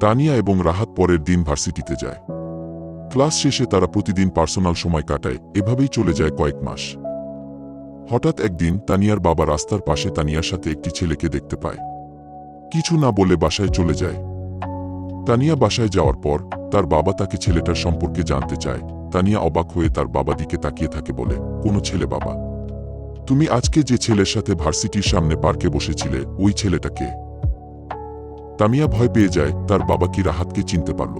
তানিয়া এবং রাহাত পরের দিন ভার্সিটিতে যায়। ক্লাস শেষে তারা প্রতিদিন পার্সোনাল সময় কাটায়, এভাবেই চলে যায় কয়েক মাস। হঠাৎ একদিন তানিয়ার বাবা রাস্তার পাশে তানিয়ার সাথে একটি ছেলেকে দেখতে পায়। কিছু না বলে বাসায় চলে যায়। তানিয়া বাসায় যাওয়ার পর তার বাবা তাকে ছেলেটার সম্পর্কে জানতে চায়। তানিয়া অবাক হয়ে তার বাবা দিকে তাকিয়ে থাকে, বলে, কোনো ছেলে বাবা? তুমি আজকে যে ছেলের সাথে ভার্সিটির সামনে পার্কে বসেছিলে, ওই ছেলেটা কে? তানিয়া ভয় পেয়ে যায়, তার বাবা কি রাহাতকে চিনতে পারল?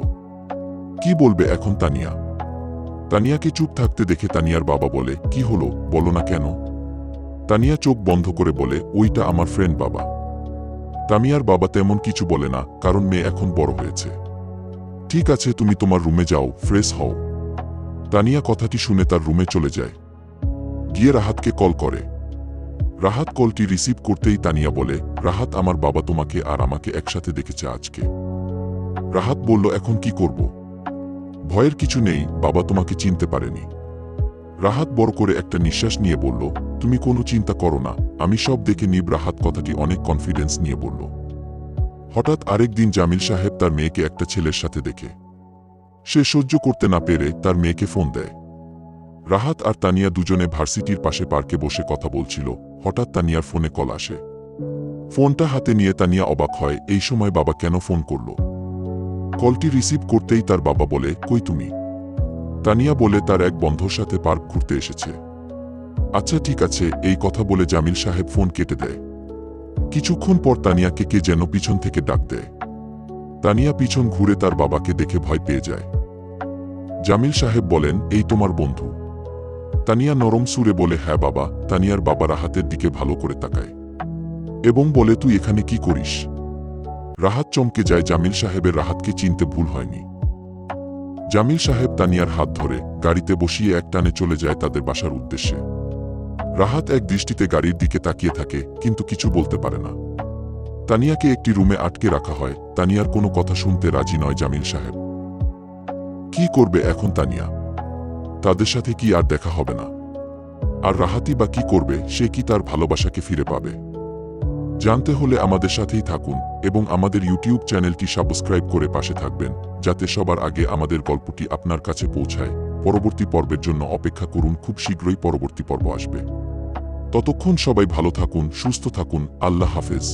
কি বলবে এখন তানিয়া? তানিয়াকে চুপ থাকতে দেখে তানিয়ার বাবা বলে, কি হলো, বলো না কেন? তানিয়া চোখ বন্ধ করে বলে, ওইটা আমার ফ্রেন্ড বাবা। তানিয়ার বাবা তেমন কিছু বলে না, কারণ মেয়ে এখন বড় হয়েছে। ঠিক আছে, তুমি তোমার রুমে যাও, ফ্রেশ হও। তানিয়া কথাটি শুনে তার রুমে চলে যায়। গিয়ে রাহাতকে কল করে। রাহাত কলটি রিসিভ করতেই তানিয়া বলে, রাহাত, আমার বাবা তোমাকে আর আমাকে একসাথে দেখেছে আজকে। রাহাত বলল, এখন কি করব? ভয়ের কিছু নেই, বাবা তোমাকে চিনতে পারেনি। রাহাত বড় করে একটা নিঃশ্বাস নিয়ে বলল, তুমি কোনো চিন্তা করো না, আমি সব দেখে নিব। রাহাত কথাটি অনেক কনফিডেন্স নিয়ে বলল। হঠাৎ আরেকদিন জামিল সাহেব তার মেয়েকে একটা ছেলের সাথে দেখে। সে সহ্য করতে না পেরে তার মেয়েকে ফোন দেয়। রাহাত আর তানিয়া দুজনে ভার্সিটির পাশে পার্কে বসে কথা বলছিল। হঠাৎ তানিয়ার ফোনে কল আসে। ফোনটা হাতে নিয়ে তানিয়া অবাক হয়, এই সময় বাবা কেন ফোন করল? কলটি রিসিভ করতেই তার বাবা বলে, কই তুমি? তানিয়া বলে, তার এক বন্ধুর সাথে পার্ক ঘুরতে এসেছে। আচ্ছা ঠিক আছে, এই কথা বলে জামিল সাহেব ফোন কেটে দেয়। কিছুক্ষণ পর তানিয়াকে কে যেন পিছন থেকে ডাক দেয়। তানিয়া পিছন ঘুরে তার বাবাকে দেখে ভয় পেয়ে যায়। জামিল সাহেব বলেন, এই তোমার বন্ধু? তানিয়া নরম সুরে বলে, হ্যাঁ বাবা। তানিয়ার বাবা রাহাতের দিকে ভালো করে তাকায় এবং বলে, তুই এখানে কি করিস? রাহাত চমকে যায়। জামিল সাহেবের রাহাতকে চিনতে ভুল হয়নি। জামিল সাহেব তানিয়ার হাত ধরে গাড়িতে বসিয়ে একটানে চলে যায় তাদের বাসার উদ্দেশ্যে। রাহাত এক দৃষ্টিতে গাড়ির দিকে তাকিয়ে থাকে, কিন্তু কিছু বলতে পারে না। তানিয়াকে একটি রুমে আটকে রাখা হয়। তানিয়ার কোনো কথা শুনতে রাজি নয় জামিল সাহেব। কি করবে এখন তানিয়া? তাদের সাথে কি আর দেখা হবে না? আর রাহাতই বা কি করবে? সে কি তার ভালোবাসাকে ফিরে পাবে? জানতে হলে আমাদের সাথেই থাকুন এবং আমাদের ইউটিউব চ্যানেলটি সাবস্ক্রাইব করে পাশে থাকবেন, যাতে সবার আগে আমাদের গল্পটি আপনার কাছে পৌঁছায়। পরবর্তী পর্বের জন্য অপেক্ষা করুন, খুব শীঘ্রই পরবর্তী পর্ব আসবে। ততক্ষণ সবাই ভালো থাকুন, সুস্থ থাকুন। আল্লাহ হাফেজ।